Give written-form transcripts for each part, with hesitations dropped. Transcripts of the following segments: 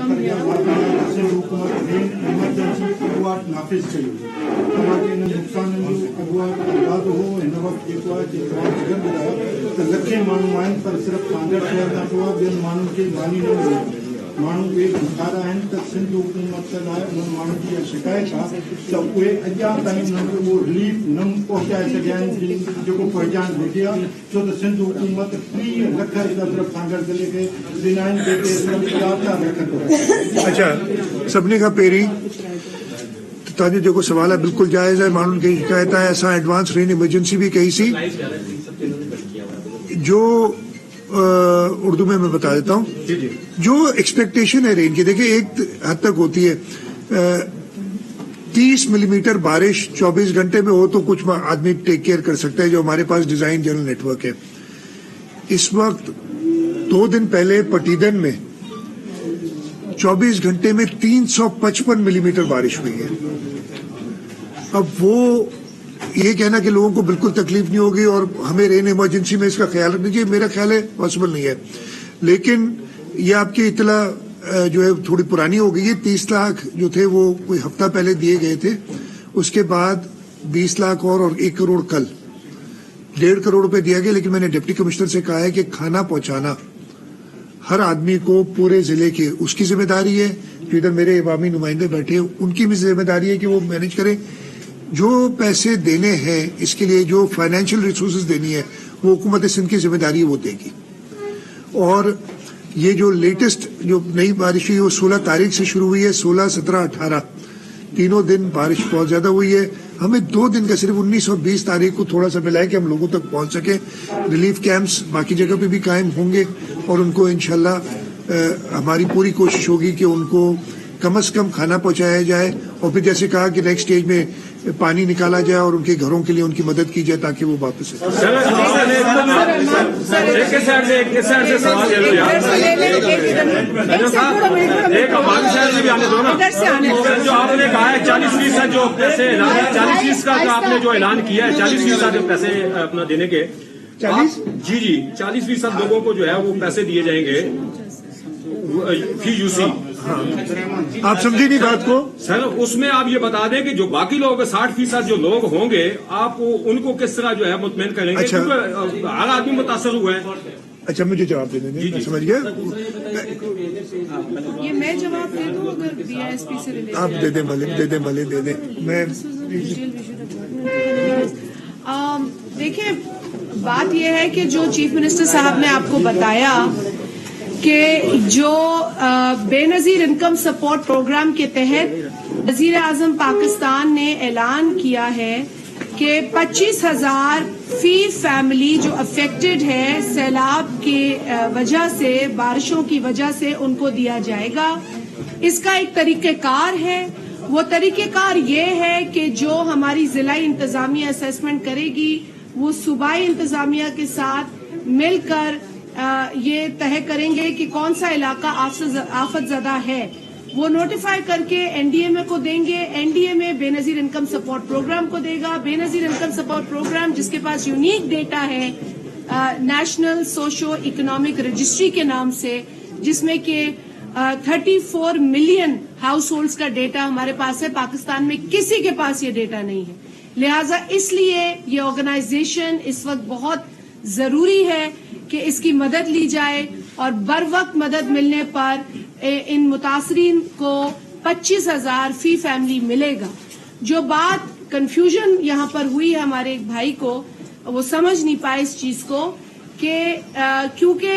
रकम है नाफिज कयो तव्हांखे इन नुक़साननि जो अॻुवाट अंदाज़ो हो हिन वक़्तु जेको आहे तव्हां फ़िगर ॿुधायो त लखे माण्हू आहिनि पर सिर्फ़ु कांग्रेस शहर खां पोइ ॿियनि माण्हुनि खे मानी न मिली माण्हू उहे गुज़ारा आहिनि त सिंध हुकूमत लाइ उन्हनि माण्हुनि जी इहा शिकायत आहे त उहे अञा ताईं उन्हनि खे उहो रिलीफ न पहुचाए सघिया आहिनि जेको पहचान घुरिजे आहे छो त सिंध हुकूमत 30 लख सिर्फ़ु कांग्रेस ज़िले खे ॾिना आहिनि जेके 4 लख अच्छा सभिनी खां पहिरीं तव्हांजो जेको सुवाल आहे बिल्कुलु जाइज़ आहे माण्हुनि खे शिकायत आहे असां एडवांस रेन इमरजेंसी भी कईसीं जो उर्दू में मैं बता देता हूँ जो एक्सपेक्टेशन है रेन की देखिए एक हद तक होती है 30 मिलीमीटर बारिश 24 घंटे में हो तो कुछ आदमी टेक केयर कर सकता है जो हमारे पास डिजाइन जनरल नेटवर्क है। इस वक्त 2 दिन पहले पटीदन में 24 घंटे में 355 मिलीमीटर बारिश हुई है। अब वो ये कहना कि लोगों को बिल्कुल तकलीफ नहीं होगी और हमें रेन इमरजेंसी में इसका ख्याल रखना चाहिए मेरा ख्याल है पॉसिबल नहीं है। लेकिन ये आपकी इतला जो है थोड़ी पुरानी हो गई है। 30 लाख जो थे वो कोई हफ्ता पहले दिए गए थे उसके बाद 20 लाख और 1 करोड़ कल 1.5 करोड़ रुपए दिया गया। लेकिन मैंने डिप्टी कमिश्नर से कहा है कि खाना पहुंचाना हर आदमी को पूरे जिले के उसकी जिम्मेदारी है। जो इधर मेरे अवामी नुमाइंदे बैठे हैं उनकी भी जिम्मेदारी है कि वो मैनेज करें। जो पैसे देने हैं इसके लिए जो फाइनेंशियल रिसोर्सेज देनी है वो हुकूमत सिंध की जिम्मेदारी है वो देगी। और ये जो लेटेस्ट जो नई बारिश हुई वो 16 तारीख से शुरू हुई है। 16, 17, 18 तीनों दिन बारिश बहुत ज्यादा हुई है। हमें 2 दिन का सिर्फ 19 और 20 तारीख को थोड़ा सा मिला है कि हम लोगों तक पहुंच सके। रिलीफ कैंप्स बाकी जगह पे भी कायम होंगे और उनको इंशाल्लाह हमारी पूरी कोशिश होगी कि उनको कम से कम खाना पहुंचाया जाए और फिर जैसे कहा कि नेक्स्ट स्टेज में पानी निकाला जाए और उनके घरों के लिए उनकी मदद की जाए ताकि वो वापस आए। जो आपने कहा है 40% जो पैसे 40% का जो आपने जो ऐलान किया है 40% पैसे अपना देने के 40 जी 40% लोगों को जो है वो पैसे दिए जाएंगे फी यूसी। आप समझे नहीं बात को सर उसमें आप ये बता दें कि जो बाकी लोग 60% जो लोग होंगे आप उनको किस तरह जो है मुतमईन करेंगे अच्छा। क्योंकि हर आदमी मुतासर हुआ है। अच्छा मुझे जवाब दे देंगे मैं समझ गया। ये मैं जवाब दे दूं अगर बीआईएसपी से रिलेटेड आप दे दें भले दे दें मैं देखिए बात यह है कि जो चीफ मिनिस्टर साहब ने आपको बताया कि जो बेनजीर इनकम सपोर्ट प्रोग्राम के तहत वजीर आजम पाकिस्तान ने ऐलान किया है कि 25,000 फी फैमिली जो अफेक्टेड है सैलाब की वजह से बारिशों की वजह से उनको दिया जाएगा। इसका एक तरीक़ेकार है। वो तरीक़ेकार ये है कि जो हमारी ज़िलाई इंतजामिया असेसमेंट करेगी वो सूबाई इंतजामिया के साथ मिलकर ये तय करेंगे कि कौन सा इलाका आफत ज़दा है वो नोटिफाई करके एनडीएमए को देंगे। NDMA Benazir income support programme को देगा। बेनजीर इनकम सपोर्ट प्रोग्राम जिसके पास यूनिक डेटा है नेशनल सोशो इकोनॉमिक रजिस्ट्री के नाम से जिसमें कि 34 मिलियन हाउस होल्ड्स का डेटा हमारे पास है। पाकिस्तान में किसी के पास ये डेटा नहीं है। लिहाजा इसलिए ये ऑर्गेनाइजेशन इस वक्त बहुत जरूरी है कि इसकी मदद ली जाए और बर वक्त मदद मिलने पर इन मुतासरीन को 25,000 फी फैमिली मिलेगा। जो बात कंफ्यूजन यहाँ पर हुई है हमारे एक भाई को वो समझ नहीं पाए इस चीज को कि क्योंकि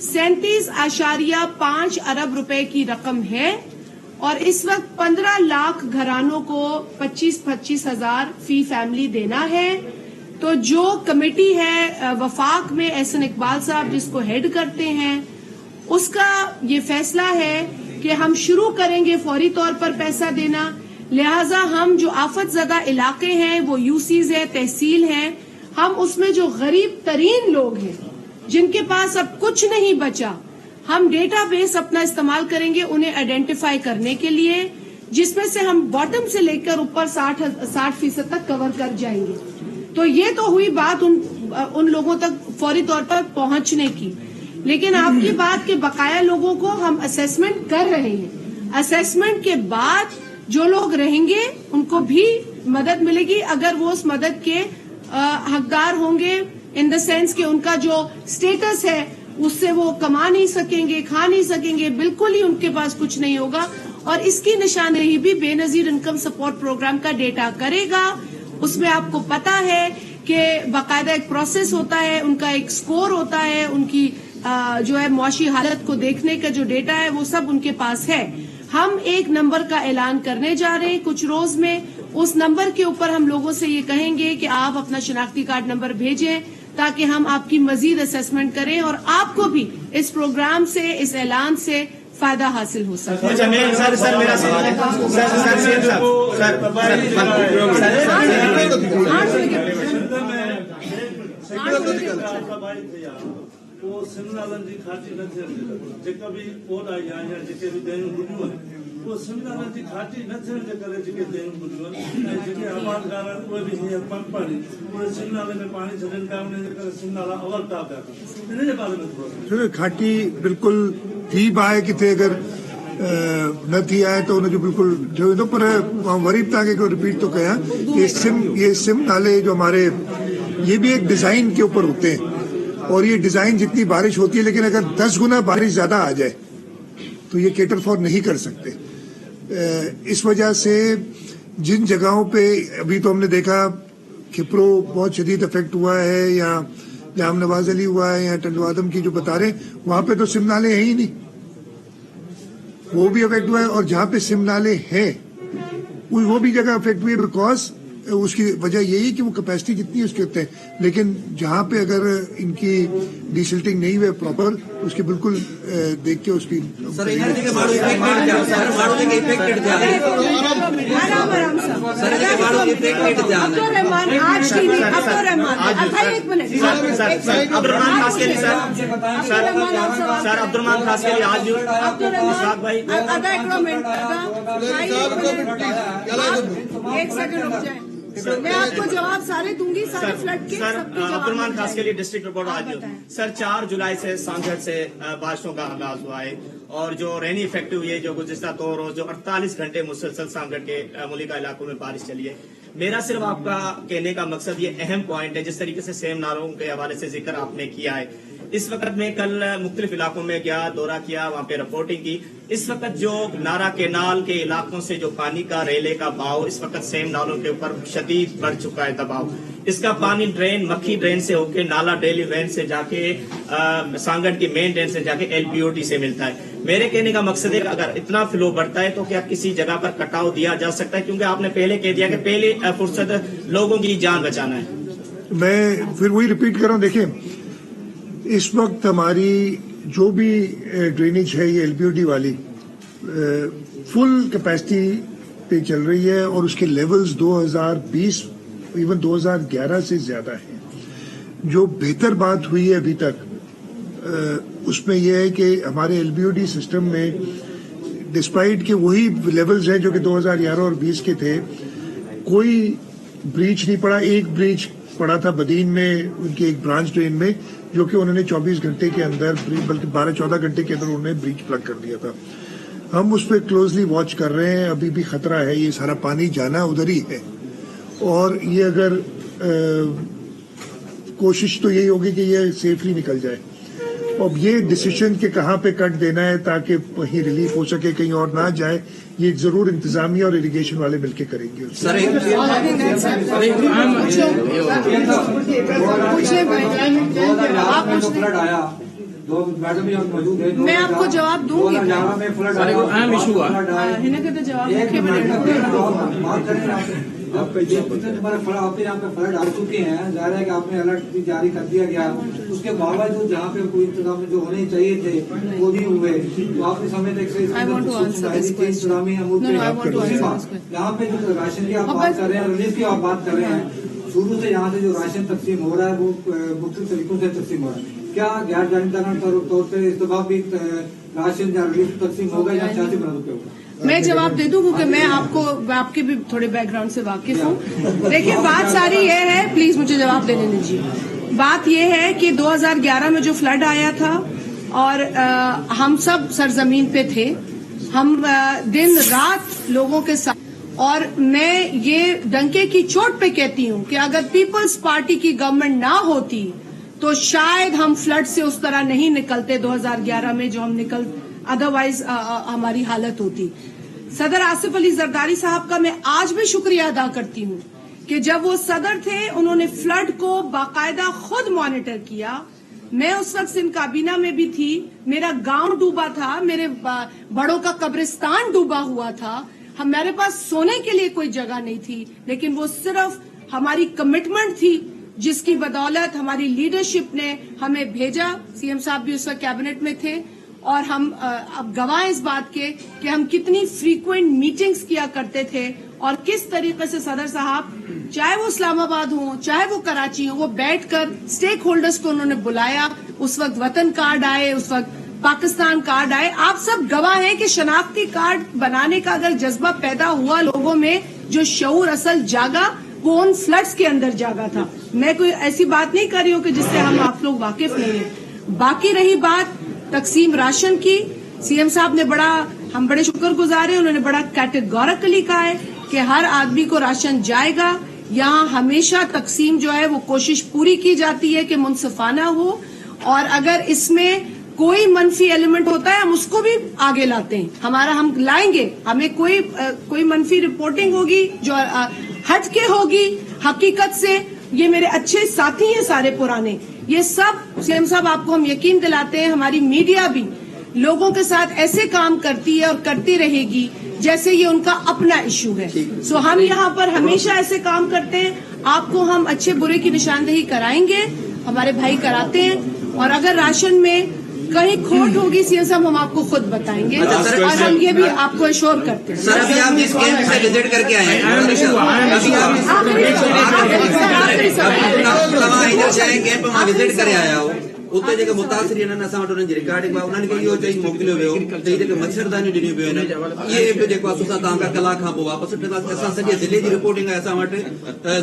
37.5 अरब रुपए की रकम है और इस वक्त 15 लाख घरानों को 25,000 फी फैमिली देना है। तो जो कमेटी है वफाक में एहसन इकबाल साहब जिसको हेड करते हैं उसका ये फैसला है कि हम शुरू करेंगे फौरी तौर पर पैसा देना। लिहाजा हम जो आफत ज़दा इलाके हैं वो यूसीज है तहसील हैं हम उसमें जो गरीब तरीन लोग हैं जिनके पास अब कुछ नहीं बचा हम डेटाबेस अपना इस्तेमाल करेंगे उन्हें आइडेंटिफाई करने के लिए जिसमें से हम बॉटम से लेकर ऊपर 60% तक कवर कर जाएंगे। तो ये तो हुई बात उन लोगों तक फौरी तौर पर पहुंचने की। لیکن آپ کی بات کے بقایا لوگوں کو ہم اسیسمنٹ کر رہے ہیں. اسیسمنٹ کے بعد جو لوگ رہیں گے ان کو بھی مدد ملے گی اگر وہ اس مدد کے حقدار ہوں گے, ان دا سینس کہ ان کا جو اسٹیٹس ہے اس سے وہ کما نہیں سکیں گے, کھا نہیں سکیں گے, بالکل ہی ان کے پاس کچھ نہیں ہوگا. اور اس کی نشاندہی بھی بے نظیر انکم سپورٹ پروگرام کا ڈیٹا کرے گا. اس میں آپ کو پتا ہے کہ باقاعدہ ایک پروسیس ہوتا ہے, ان کا ایک سکور ہوتا ہے, ان کی جو ہے معاشی حالت کو دیکھنے کا جو ڈیٹا ہے وہ سب ان کے پاس ہے. ہم ایک نمبر کا اعلان کرنے جا رہے ہیں کچھ روز میں. اس نمبر کے اوپر ہم لوگوں سے یہ کہیں گے کہ آپ اپنا شناختی کارڈ نمبر بھیجیں تاکہ ہم آپ کی مزید اسیسمنٹ کریں اور آپ کو بھی اس پروگرام سے, اس اعلان سے فائدہ حاصل ہو سکے. وہ سمنالن جی کھاٹی نہ تھے جيڪا بي ووٽ آئی آهي جيڪي بي دين گڏيون وہ سمنالن جي کھاٹي نہ ٿيڻ جي ڪري جيڪي دين گڏيون ۽ جيڪي آبادڪار اهي بي هيئر پمپ پاڻي وہ سمنالن ۾ پاڻي ڇڏن ٿا ان جي ڪري سمنالا اول ٽاپ ان جي بارے ۾ جو کھاٹی بالکل تھی باهي کٿي اگر نہ تھی آئے تو ان جو بالکل جو تو پر غریب تاکہ کو ریپیٹ تو کیا یہ سم نالے جو ہمارے یہ بھی ایک ڈیزائن کے اوپر ہوتے ہیں اور یہ ڈیزائن جتنی بارش ہوتی ہے لیکن اگر 10 گنا بارش زیادہ آ جائے تو یہ کیٹر فار نہیں کر سکتے. اس وجہ سے جن جگہوں پہ ابھی تو ہم نے دیکھا کھپرو بہت شدید افیکٹ ہوا ہے یا جام نواز علی ہوا ہے یا ٹنڈو آدم کی جو بتا رہے وہاں پہ تو سم نالے ہیں ہی نہیں, وہ بھی افیکٹ ہوا ہے. اور جہاں پہ سم نالے ہیں وہ بھی جگہ افیکٹ ہوئی ہے بیکاز اس کی وجہ یہی کہ وہ کیپیسٹی جتنی اس کے ہوتے ہیں لیکن جہاں پہ اگر ان کی ڈیسلٹنگ نہیں ہوئے پراپر اس کی بالکل دیکھ کے اس کی ایک سیکنڈ رک جائیں, میں آپ کو جواب سارے دوں گی, سارے فلڈ کے. عبدالرحمان خاص کے لیے ڈسٹرکٹ رپورٹ آج سر 4 جولائی سے سانگھڑ سے بارشوں کا آغاز ہوا ہے اور جو رینی افیکٹ ہوئی ہے جو گزشتہ 2 روز جو 48 گھنٹے مسلسل سانگھڑ کے ملکہ علاقوں میں بارش چلی ہے. میرا صرف آپ کا کہنے کا مقصد یہ اہم پوائنٹ ہے جس طریقے سے سیم نالوں کے حوالے سے ذکر آپ نے کیا ہے. اس وقت میں کل مختلف علاقوں میں گیا, دورہ کیا, وہاں پہ رپورٹنگ کی. اس وقت جو نارا کینال کے علاقوں سے جو پانی کا ریلے کا بہاؤ اس وقت سیم نالوں کے اوپر شدید بڑھ چکا ہے دباؤ. اس کا پانی ڈرین مکھی ڈرین سے ہو کے نالا ڈیلی وین سے جا کے سانگڑ کی مین ڈرین سے جا کے LPOT سے ملتا ہے. میرے کہنے کا مقصد ہے کہ اگر اتنا فلو بڑھتا ہے تو کیا کسی جگہ پر کٹاؤ دیا جا سکتا ہے, کیونکہ آپ نے پہلے کہہ دیا کہ پہلے فرصت لوگوں کی جان بچانا ہے. میں پھر وہی ریپیٹ کر رہا ہوں. دیکھیں اس وقت ہماری جو بھی ڈرینیج ہے یہ LPOT والی فل کیپیسٹی پہ چل رہی ہے اور اس کے لیولز 2020 ایون 2011 سے زیادہ ہیں. جو بہتر بات ہوئی ہے ابھی تک اس میں یہ ہے کہ ہمارے LPOT سسٹم میں ڈسپائٹ کہ وہی لیولز ہیں جو کہ 2011 اور 20 کے تھے, کوئی بریچ نہیں پڑا. ایک بریچ پڑا تھا بدین میں ان کی ایک برانچ ڈرین میں جو کہ انہوں نے 24 گھنٹے کے اندر بلکہ 12-14 گھنٹے کے اندر انہوں نے بریچ پلگ کر دیا تھا. ہم اس پہ کلوزلی واچ کر رہے ہیں. ابھی بھی خطرہ ہے, یہ سارا پانی جانا ادھر ہی ہے اور یہ اگر کوشش تو یہی ہوگی کہ یہ سیفلی نکل جائے. اب یہ ڈیسیشن کہ کہاں پہ کٹ دینا ہے تاکہ کہیں ریلیف ہو سکے کہیں اور نہ جائے یہ ضرور انتظامیہ اور اریگیشن والے مل کے کریں گے. میں آپ کو جواب دوں گی. آپ یہاں پہ فلڈ آ چکے ہیں, ظاہر ہے کہ آپ نے الرٹ بھی جاری کر دیا گیا, اس کے باوجود جہاں پہ کوئی انتظام جو ہونے چاہیے تھے وہ نہیں ہوئے, تو آپ نے سمجھتے انتظامی امور یہاں پہ جو راشن کی آپ بات کر رہے ہیں, ریلیف کی آپ بات کر رہے ہیں, شروع سے یہاں سے جو راشن تقسیم ہو رہا ہے وہ مختلف طریقوں سے تقسیم ہو رہا ہے. کیا غیر جانبدارانہ طور پہ اس دفعہ بھی راشن یا ریلیف تقسیم ہوگا یا سیاسی بنیادوں پہ ہوگا؟ میں جواب دے دوں کیونکہ میں آپ کے بھی تھوڑے بیک گراؤنڈ سے واقف ہوں. دیکھیے بات ساری یہ ہے, پلیز مجھے جواب دینے دیجیے. بات یہ ہے کہ 2011 میں جو فلڈ آیا تھا और हम सब सरजमीन पे थे, हम दिन रात लोगों के साथ, और मैं ये डंके की चोट पे कहती हूँ कि अगर पीपल्स पार्टी की गवर्नमेंट ना होती तो शायद हम फ्लड से उस तरह नहीं निकलते 2011 में जो हम निकल, अदरवाइज हमारी हालत होती। सदर आसिफ अली जरदारी साहब का मैं आज भी शुक्रिया अदा करती हूँ कि जब वो सदर थे उन्होंने फ्लड को बाकायदा खुद मॉनिटर किया। मैं उस वक्त सिंध काबीना में भी थी, मेरा गांव डूबा था, मेरे बड़ों का कब्रिस्तान डूबा हुआ था, हमारे पास सोने के लिए कोई जगह नहीं थी, लेकिन वो सिर्फ हमारी कमिटमेंट थी जिसकी बदौलत हमारी लीडरशिप ने हमें भेजा। सीएम साहब भी उस वक्त कैबिनेट में थे और हम अब गवाह इस बात के कि हम कितनी फ्रीक्वेंट मीटिंग्स किया करते थे और किस तरीके से सदर साहब, चाहे वो इस्लामाबाद हो चाहे वो कराची हो, वो बैठकर स्टेक होल्डर्स को उन्होंने बुलाया। उस वक्त वतन कार्ड आए, उस वक्त पाकिस्तान कार्ड आए। आप सब गवाह हैं कि शनाख्ती कार्ड बनाने का अगर जज्बा पैदा हुआ लोगों में, जो शऊर असल जागा वो उन फ्लड्स के अंदर जागा था। मैं कोई ऐसी बात नहीं कर रही हूँ कि जिससे हम आप लोग वाकिफ नहीं है। बाकी रही बात तकसीम राशन की, सीएम साहब ने हम बड़े शुक्रगुजार हैं, उन्होंने बड़ा कैटेगोरिकली कहा है कि हर आदमी को राशन जाएगा। यहाँ हमेशा तकसीम जो है वो कोशिश पूरी की जाती है कि मुनसिफाना हो, और अगर इसमें कोई मनफी एलिमेंट होता है हम उसको भी आगे लाते हैं। हम लाएंगे, हमें कोई मनफी रिपोर्टिंग होगी जो हट के होगी हकीकत से। ये मेरे अच्छे साथी हैं सारे पुराने, ये सब सीएम साहब आपको हम यकीन दिलाते हैं, हमारी मीडिया भी लोगों के साथ ऐसे काम करती है और करती रहेगी जैसे ये उनका अपना इशू है। सो हम यहाँ पर हमेशा ऐसे काम करते हैं। आपको हम अच्छे बुरे की निशानदेही कराएंगे, हमारे भाई कराते हैं, और अगर राशन में कहीं खोट होगी सीएम साहब हम आपको खुद बताएंगे, और हम ये भी आपको एश्योर करते हैं। सर, अभी आप जिस कैंप से विजिट करके आए हैं, कैंप में विजिट करे आया हो, उते जेके मुतासिरीन आहिनि असां वटि उन्हनि जी रिकॉर्डिंग आहे, उन्हनि खे इहो चई मोकिलियो वियो त जेके मच्छरदानियूं ॾिनियूं पियूं आहिनि इहे बि जेको आहे असां तव्हांखां कलाक खां पोइ वापसि वठंदासीं। असां सॼे ज़िले जी रिपोर्टिंग आहे असां वटि।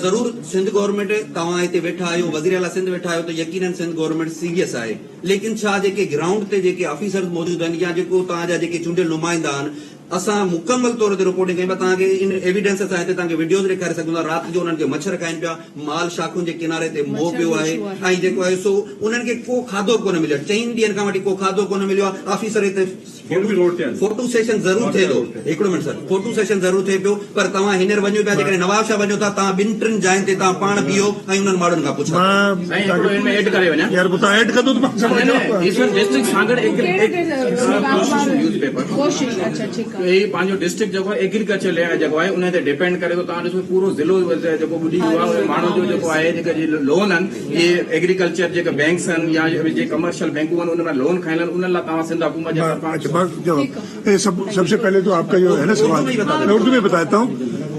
ज़रूर सिंध गवर्नमेंट, तव्हां हिते वेठा आहियो, वज़ीर आला सिंध वेठा आहियो, त यकीनन सिंध गवर्नमेंट सीरियस आहे। लेकिन छा जेके ग्राउंड ते जेके ऑफिसर्स मौजूद आहिनि या जेको तव्हांजा जेके चूंडियल नुमाइंदा आहिनि, असां मुकम्मल तौर ते रिपोर्टिंग कई। तव्हांखे इन एविडेंस असां हिते तव्हांखे वीडियोस ॾेखारे सघूं था। राति जो उन्हनि खे मच्छर खाइनि पिया, माल शाखुनि जे किनारे ते मोह पियो आहे, ऐं जेको आहे सो उन्हनि खे को खाधो कोन मिलियो। 4 ॾींहंनि खां वठी को खाधो कोन मिलियो आहे। ऑफिसर हिते फोटो सेशन ज़रूर थिए थो, हिकिड़ो मिनट सर, फोटो सेशन ज़रूर थिए पियो, पर तव्हां हींअर वञो पिया, जेकॾहिं नवाब शाह वञो था, तव्हां 2-3 जायुनि ते तव्हां पाण बीहो ऐं उन्हनि माण्हुनि खां पुछो। यार ॿुधाए ऐड कर दो तो डिस्ट्रिक्ट सागर पंहिंजो डिस्ट्रिक्ट जेको एग्रीकल्चर जेको आहे उन ते डिपेंड करे थो। तव्हां ॾिसो पूरो ज़िलो जेको ॿुधी वियो आहे, माण्हू जो जेको आहे जेके लोन आहिनि इहे एग्रीकल्चर जेके बैंक्स आहिनि या जे कमर्शियल बैंकूं आहिनि उन में लोन खाइल आहिनि, उन्हनि लाइ तव्हां सिंध हुकूमत जे सबसे पहले तो आपका जो है ना सवाल मैं उर्दू में बताता हूँ।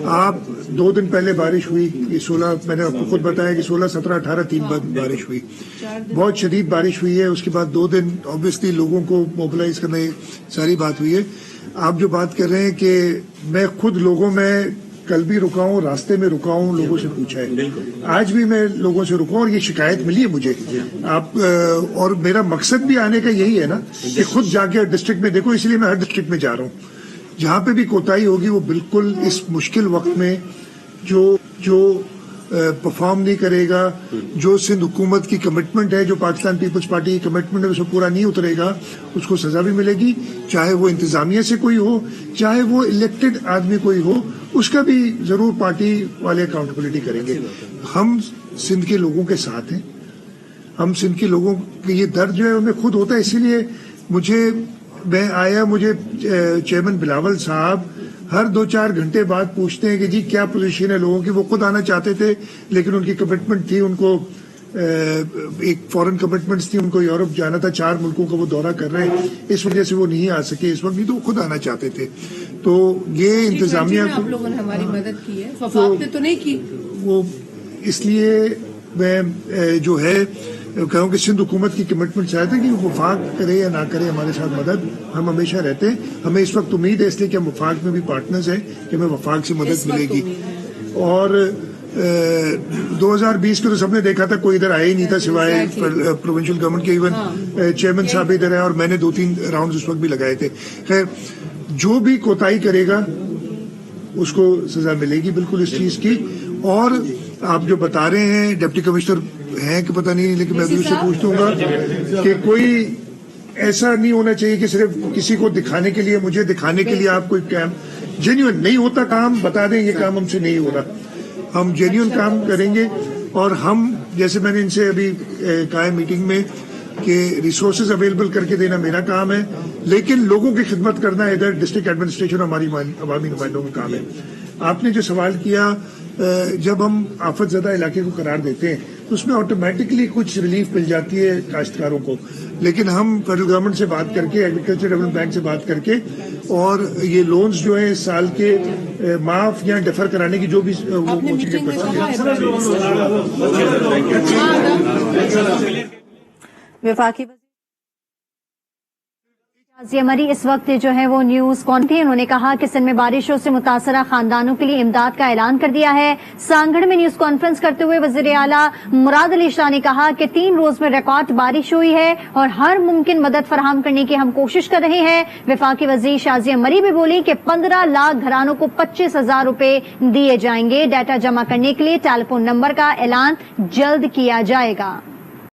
आप 2 दिन पहले बारिश हुई, ये 16 मैंने आपको खुद बताया कि 16, 17, 18 3 बारिश हुई, बहुत शदीद बारिश हुई है। उसके बाद 2 दिन ऑब्वियसली लोगों को मोबिलाइज करने सारी बात हुई है। आप जो बात कर रहे हैं कि मैं खुद लोगों में कल भी रुका हूँ, रास्ते में रुका हूँ, लोगों से पूछा है, आज भी मैं लोगों से रुका हूँ और ये शिकायत मिली है मुझे। आप और मेरा मकसद भी आने का यही है ना कि खुद जाके डिस्ट्रिक्ट में देखो, इसलिए मैं हर डिस्ट्रिक्ट में जा रहा हूँ। जहाँ पे भी कोताही होगी वो बिल्कुल इस मुश्किल वक्त में जो परफॉर्म नहीं करेगा, जो सिंध हुकूमत की कमिटमेंट है, जो पाकिस्तान पीपल्स पार्टी की कमिटमेंट है, उसको पूरा नहीं उतरेगा, उसको सजा भी मिलेगी। चाहे वो इंतजामिया से कोई हो, चाहे वो इलेक्टेड आदमी कोई हो, उसका भी जरूर पार्टी वाले अकाउंटेबिलिटी करेंगे। हम सिंध के लोगों के साथ हैं, हम सिंध के लोगों के ये दर्द जो है उन्हें खुद होता है। इसीलिए मैं आया, मुझे चेयरमैन बिलावल साहब हर 2-4 घंटे बाद पूछते हैं कि जी क्या पोजीशन है लोगों की। वो खुद आना चाहते थे लेकिन उनकी कमिटमेंट थी, उनको एक फॉरेन कमिटमेंट्स थी, उनको यूरोप जाना था, 4 मुल्कों का वो दौरा कर रहे हैं, इस वजह से वो नहीं आ सके इस वक्त, नहीं तो वो खुद आना चाहते थे। तो ये इंतजामिया आप लोगों ने हमारी मदद की है, वफाक ने तो नहीं की। वो इसलिए मैं जो है कहूँ कि सिंध हुकूमत की कमिटमेंट चाहते हैं कि वफाक करे या ना करे हमारे साथ मदद, हम हमेशा रहते हैं। हमें इस वक्त उम्मीद है इसलिए कि हम वफाक में भी पार्टनर्स हैं कि हमें वफाक से मदद मिलेगी। और 2020 को तो सबने देखा था, कोई इधर आया ही नहीं था सिवाय प्रोविंशियल गवर्नमेंट के। इवन चेयरमैन साहब इधर है और मैंने 2-3 राउंड उस वक्त भी लगाए थे। खैर, जो भी कोताही करेगा उसको सजा मिलेगी बिल्कुल इस चीज की। और आप जो बता रहे हैं डिप्टी कमिश्नर हैं कि पता नहीं, लेकिन मैं भी उससे पूछ दूंगा कि कोई ऐसा नहीं होना चाहिए कि सिर्फ किसी को दिखाने के लिए, मुझे दिखाने के लिए आप कोई काम जेन्युइन नहीं होता काम बता दें, ये काम हमसे नहीं हो रहा। हम जेन्युइन काम करेंगे और हम, जैसे मैंने इनसे अभी कहा है मीटिंग में कि रिसोर्सेज अवेलेबल करके देना मेरा काम है, लेकिन लोगों की खिदमत करना इधर डिस्ट्रिक्ट एडमिनिस्ट्रेशन हमारी अवामी नुमाइंदों का काम है। आपने जो सवाल किया, जब हम आफत ज़दा इलाके को करार देते हैं तो उसमें ऑटोमेटिकली कुछ रिलीफ मिल जाती है काश्तकारों को, लेकिन हम फेडरल गवर्नमेंट से बात करके, एग्रीकल्चर डेवलपमेंट बैंक से बात करके, और ये लोन्स जो है इस साल के माफ या डिफर कराने की जो भी वो वफाकी शाजिया मरी इस वक्त जो है वो न्यूज कॉन्फ्रेंस, उन्होंने कहा कि सिंध में बारिशों से मुतासरा खानदानों के लिए इमदाद का ऐलान कर दिया है। सांगड़ में न्यूज कॉन्फ्रेंस करते हुए वजीर आला मुराद अली शाह ने कहा कि 3 रोज में रिकॉर्ड बारिश हुई है और हर मुमकिन मदद फराहम करने की हम कोशिश कर रहे हैं। वफाकी वजीर शाजिया मरी भी बोली कि 15 लाख घरानों को 25,000 रुपए दिए जाएंगे। डाटा जमा करने के लिए टेलीफोन नंबर का ऐलान जल्द किया जाएगा।